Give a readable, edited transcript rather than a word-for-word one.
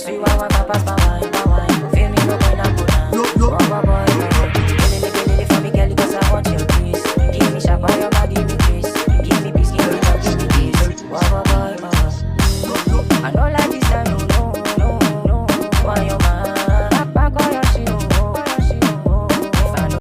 see why one pass my wine. Feel me no boy na puna. Oh my boy, lele lele for me girl 'cause I want your kiss. Give me sharp on your body.